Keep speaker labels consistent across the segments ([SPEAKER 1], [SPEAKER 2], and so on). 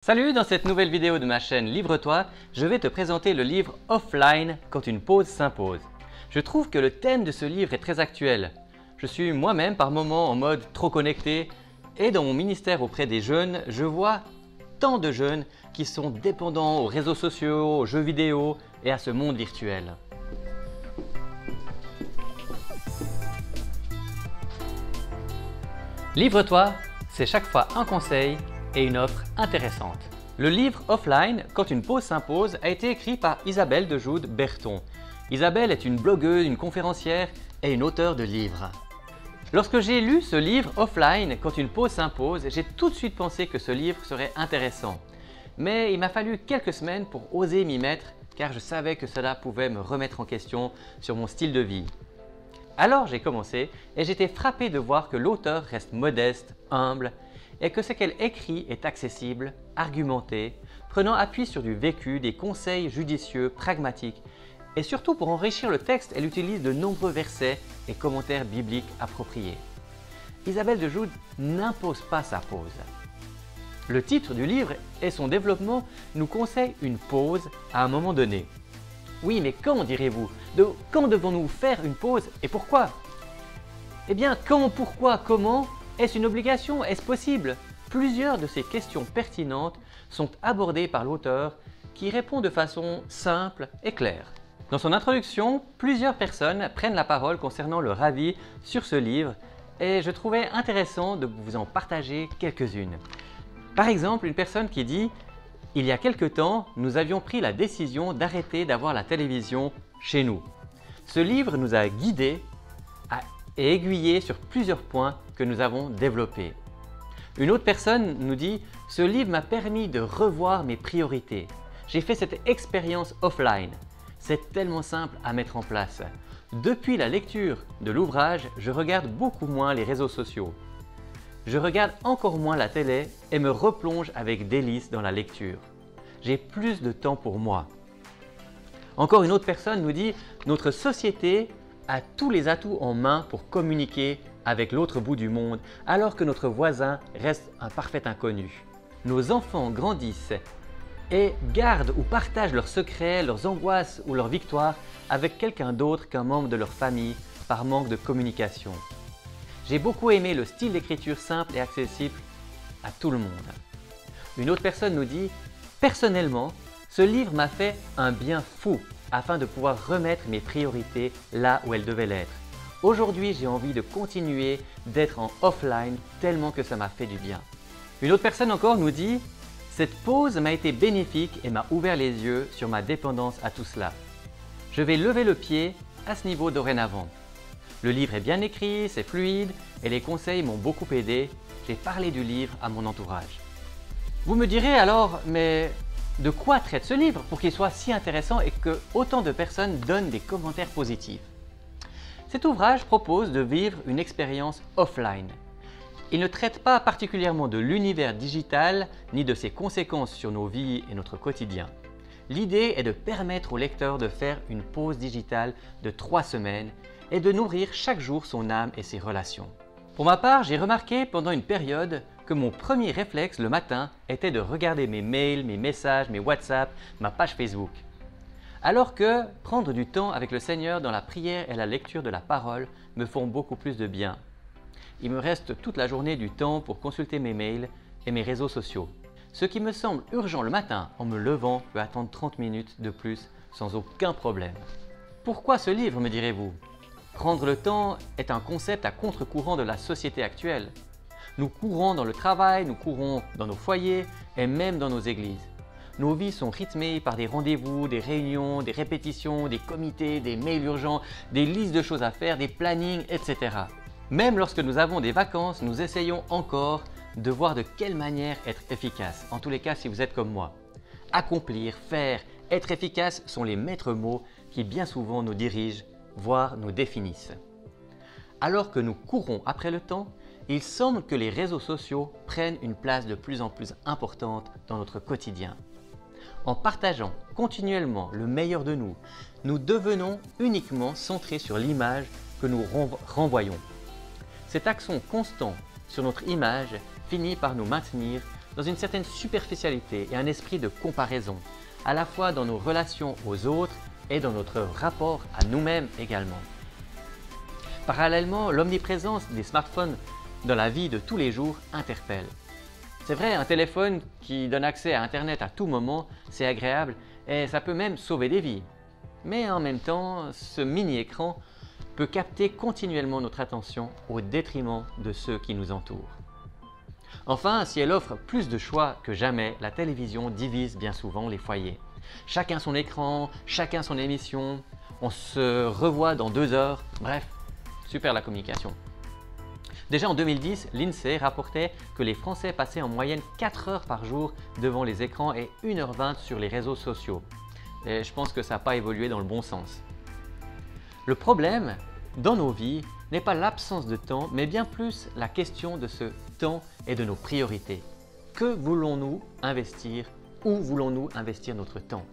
[SPEAKER 1] Salut, dans cette nouvelle vidéo de ma chaîne Livre-toi, je vais te présenter le livre Offline quand une pause s'impose. Je trouve que le thème de ce livre est très actuel. Je suis moi-même par moments en mode trop connecté et dans mon ministère auprès des jeunes, je vois tant de jeunes qui sont dépendants aux réseaux sociaux, aux jeux vidéo et à ce monde virtuel. Livre-toi, c'est chaque fois un conseil et une offre intéressante. Le livre Offline, quand une pause s'impose, a été écrit par Isabelle de Joude-Berton. Isabelle est une blogueuse, une conférencière et une auteure de livres. Lorsque j'ai lu ce livre Offline, quand une pause s'impose, j'ai tout de suite pensé que ce livre serait intéressant. Mais il m'a fallu quelques semaines pour oser m'y mettre car je savais que cela pouvait me remettre en question sur mon style de vie. Alors j'ai commencé et j'étais frappé de voir que l'auteur reste modeste, humble et que ce qu'elle écrit est accessible, argumenté, prenant appui sur du vécu, des conseils judicieux, pragmatiques. Et surtout pour enrichir le texte, elle utilise de nombreux versets et commentaires bibliques appropriés. Isabelle de Joude n'impose pas sa pause. Le titre du livre et son développement nous conseillent une pause à un moment donné. Oui, mais quand, direz-vous? Quand devons-nous faire une pause et pourquoi? Eh bien, quand, pourquoi, comment? Est-ce une obligation? Est-ce possible? Plusieurs de ces questions pertinentes sont abordées par l'auteur qui répond de façon simple et claire. Dans son introduction, plusieurs personnes prennent la parole concernant leur avis sur ce livre et je trouvais intéressant de vous en partager quelques-unes. Par exemple, une personne qui dit « Il y a quelque temps, nous avions pris la décision d'arrêter d'avoir la télévision chez nous. Ce livre nous a guidés et aiguillés sur plusieurs points que nous avons développés. » Une autre personne nous dit « Ce livre m'a permis de revoir mes priorités. J'ai fait cette expérience offline. C'est tellement simple à mettre en place. Depuis la lecture de l'ouvrage, je regarde beaucoup moins les réseaux sociaux. Je regarde encore moins la télé et me replonge avec délice dans la lecture. J'ai plus de temps pour moi. » Encore une autre personne nous dit « Notre société a tous les atouts en main pour communiquer avec l'autre bout du monde alors que notre voisin reste un parfait inconnu. Nos enfants grandissent et gardent ou partagent leurs secrets, leurs angoisses ou leurs victoires avec quelqu'un d'autre qu'un membre de leur famille par manque de communication. J'ai beaucoup aimé le style d'écriture simple et accessible à tout le monde. » Une autre personne nous dit « Personnellement, ce livre m'a fait un bien fou afin de pouvoir remettre mes priorités là où elles devaient l'être. Aujourd'hui, j'ai envie de continuer d'être en offline tellement que ça m'a fait du bien. » Une autre personne encore nous dit « Cette pause m'a été bénéfique et m'a ouvert les yeux sur ma dépendance à tout cela. Je vais lever le pied à ce niveau dorénavant. Le livre est bien écrit, c'est fluide et les conseils m'ont beaucoup aidé. J'ai parlé du livre à mon entourage. » Vous me direz alors, mais de quoi traite ce livre pour qu'il soit si intéressant et que autant de personnes donnent des commentaires positifs? Cet ouvrage propose de vivre une expérience offline. Il ne traite pas particulièrement de l'univers digital ni de ses conséquences sur nos vies et notre quotidien. L'idée est de permettre au lecteur de faire une pause digitale de 3 semaines et de nourrir chaque jour son âme et ses relations. Pour ma part, j'ai remarqué pendant une période que mon premier réflexe le matin était de regarder mes mails, mes messages, mes WhatsApp, ma page Facebook. Alors que prendre du temps avec le Seigneur dans la prière et la lecture de la parole me font beaucoup plus de bien. Il me reste toute la journée du temps pour consulter mes mails et mes réseaux sociaux. Ce qui me semble urgent le matin en me levant peut attendre 30 minutes de plus sans aucun problème. Pourquoi ce livre, me direz-vous? Prendre le temps est un concept à contre-courant de la société actuelle. Nous courons dans le travail, nous courons dans nos foyers et même dans nos églises. Nos vies sont rythmées par des rendez-vous, des réunions, des répétitions, des comités, des mails urgents, des listes de choses à faire, des plannings, etc. Même lorsque nous avons des vacances, nous essayons encore de voir de quelle manière être efficace. En tous les cas, si vous êtes comme moi. Accomplir, faire, être efficace sont les maîtres mots qui bien souvent nous dirigent, voire nous définissent. Alors que nous courons après le temps, il semble que les réseaux sociaux prennent une place de plus en plus importante dans notre quotidien. En partageant continuellement le meilleur de nous, nous devenons uniquement centrés sur l'image que nous renvoyons. Cet accent constant sur notre image finit par nous maintenir dans une certaine superficialité et un esprit de comparaison, à la fois dans nos relations aux autres et dans notre rapport à nous-mêmes également. Parallèlement, l'omniprésence des smartphones dans la vie de tous les jours interpelle. C'est vrai, un téléphone qui donne accès à Internet à tout moment, c'est agréable et ça peut même sauver des vies. Mais en même temps, ce mini-écran peut capter continuellement notre attention au détriment de ceux qui nous entourent. Enfin, si elle offre plus de choix que jamais, la télévision divise bien souvent les foyers. Chacun son écran, chacun son émission, on se revoit dans 2 heures, bref, super la communication. Déjà en 2010, l'INSEE rapportait que les Français passaient en moyenne 4 heures par jour devant les écrans et 1h20 sur les réseaux sociaux. Et je pense que ça n'a pas évolué dans le bon sens. Le problème dans nos vies n'est pas l'absence de temps, mais bien plus la question de ce temps et de nos priorités. Que voulons-nous investir? Où voulons-nous investir notre temps?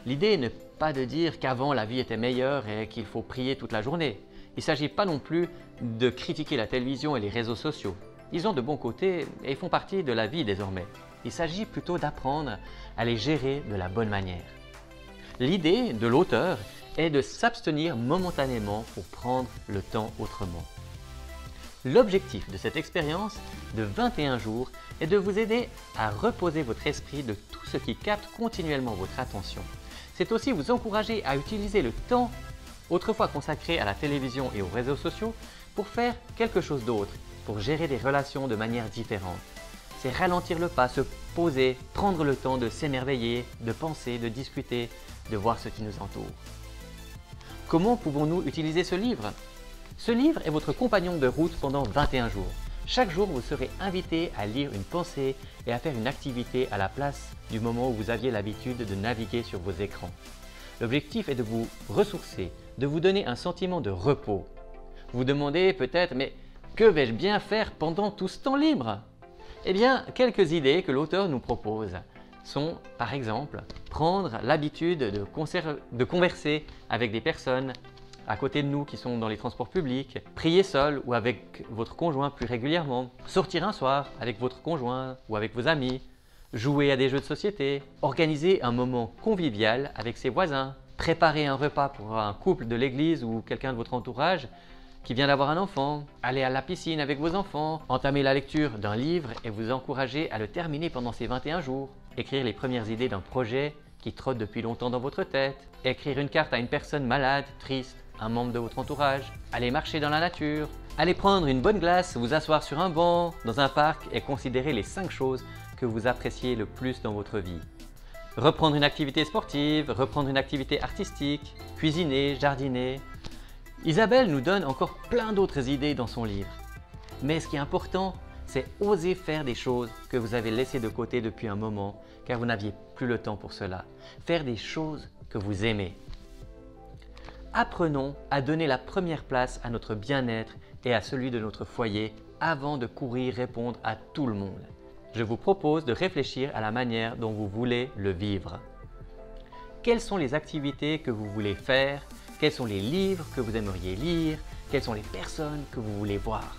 [SPEAKER 1] L'idée n'est pas de dire qu'avant la vie était meilleure et qu'il faut prier toute la journée. Il ne s'agit pas non plus de critiquer la télévision et les réseaux sociaux. Ils ont de bons côtés et font partie de la vie désormais. Il s'agit plutôt d'apprendre à les gérer de la bonne manière. L'idée de l'auteur est de s'abstenir momentanément pour prendre le temps autrement. L'objectif de cette expérience de 21 jours est de vous aider à reposer votre esprit de tout ce qui capte continuellement votre attention. C'est aussi vous encourager à utiliser le temps autrefois consacré à la télévision et aux réseaux sociaux pour faire quelque chose d'autre, pour gérer des relations de manière différente. C'est ralentir le pas, se poser, prendre le temps de s'émerveiller, de penser, de discuter, de voir ce qui nous entoure. Comment pouvons-nous utiliser ce livre? Ce livre est votre compagnon de route pendant 21 jours. Chaque jour, vous serez invité à lire une pensée et à faire une activité à la place du moment où vous aviez l'habitude de naviguer sur vos écrans. L'objectif est de vous ressourcer, de vous donner un sentiment de repos. Vous vous demandez peut-être, mais que vais-je bien faire pendant tout ce temps libre? Eh bien, quelques idées que l'auteur nous propose sont, par exemple, prendre l'habitude de converser avec des personnes à côté de nous qui sont dans les transports publics, prier seul ou avec votre conjoint plus régulièrement, sortir un soir avec votre conjoint ou avec vos amis, jouer à des jeux de société, organiser un moment convivial avec ses voisins, préparer un repas pour un couple de l'église ou quelqu'un de votre entourage qui vient d'avoir un enfant, aller à la piscine avec vos enfants, entamer la lecture d'un livre et vous encourager à le terminer pendant ces 21 jours, écrire les premières idées d'un projet qui trotte depuis longtemps dans votre tête, écrire une carte à une personne malade, triste, un membre de votre entourage, aller marcher dans la nature, aller prendre une bonne glace, vous asseoir sur un banc, dans un parc et considérer les 5 choses que vous appréciez le plus dans votre vie. Reprendre une activité sportive, reprendre une activité artistique, cuisiner, jardiner. Isabelle nous donne encore plein d'autres idées dans son livre. Mais ce qui est important, c'est oser faire des choses que vous avez laissées de côté depuis un moment car vous n'aviez plus le temps pour cela. Faire des choses que vous aimez. Apprenons à donner la première place à notre bien-être et à celui de notre foyer avant de courir répondre à tout le monde. Je vous propose de réfléchir à la manière dont vous voulez le vivre. Quelles sont les activités que vous voulez faire? Quels sont les livres que vous aimeriez lire? Quelles sont les personnes que vous voulez voir?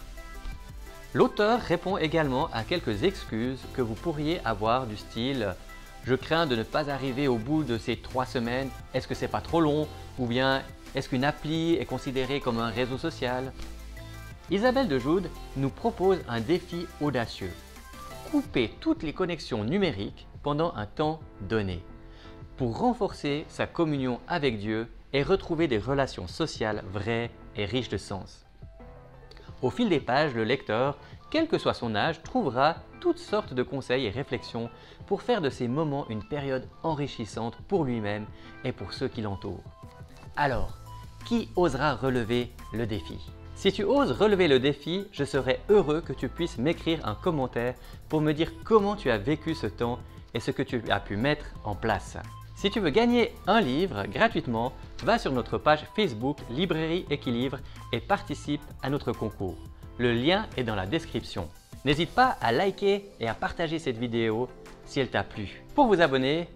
[SPEAKER 1] L'auteur répond également à quelques excuses que vous pourriez avoir du style « Je crains de ne pas arriver au bout de ces 3 semaines, est-ce que c'est pas trop long ?» ou bien « Est-ce qu'une appli est considérée comme un réseau social ?» Isabelle de Joude nous propose un défi audacieux. Couper toutes les connexions numériques pendant un temps donné pour renforcer sa communion avec Dieu et retrouver des relations sociales vraies et riches de sens. Au fil des pages, le lecteur, quel que soit son âge, trouvera toutes sortes de conseils et réflexions pour faire de ces moments une période enrichissante pour lui-même et pour ceux qui l'entourent. Alors, qui osera relever le défi? Si tu oses relever le défi, je serais heureux que tu puisses m'écrire un commentaire pour me dire comment tu as vécu ce temps et ce que tu as pu mettre en place. Si tu veux gagner un livre gratuitement, va sur notre page Facebook Librairie Équilibre et participe à notre concours. Le lien est dans la description. N'hésite pas à liker et à partager cette vidéo si elle t'a plu. Pour vous abonner,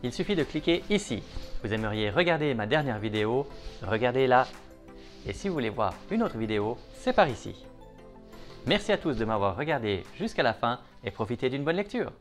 [SPEAKER 1] il suffit de cliquer ici. Vous aimeriez regarder ma dernière vidéo, regardez-la. Et si vous voulez voir une autre vidéo, c'est par ici. Merci à tous de m'avoir regardé jusqu'à la fin et profitez d'une bonne lecture.